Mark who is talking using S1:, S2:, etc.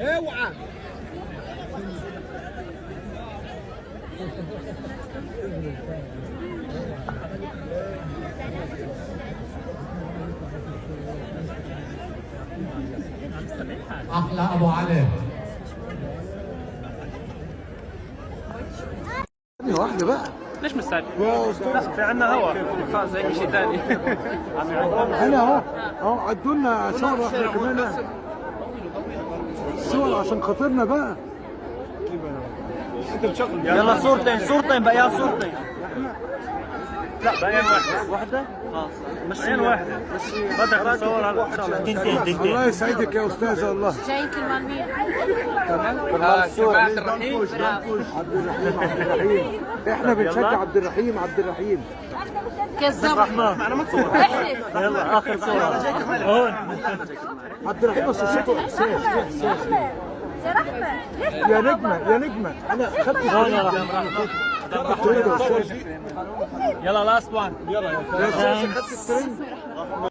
S1: اوعى.
S2: احلى ابو علي.
S1: واحدة بقى.
S3: ليش مستعجل؟
S1: لا
S3: في عندنا هوا خلاص زي شيء ثاني.
S1: انا اهو عدوا لنا صور احنا كمان. صور عشان خاطرنا بقى.
S3: يلا صورتين بقى صورتين. لا بقى واحدة خلاص مشينا واحدة. بدك نصور هلا ان شاء الله.
S1: الله يسعدك يا استاذ والله.
S4: جايين كرمال مين؟
S3: جماعة الرحيم.
S1: عبد الرحيم. احنا بنشجع عبد الرحيم.
S4: كذاب.
S3: معنا ما تصور. يلا اخر صورة هون.
S1: عبد الرحيم بس صوته احساس.
S4: يا رحمة
S1: يا نجمة انا خدت
S3: يلا لاست وان.
S1: يا استاذ خدت الترند.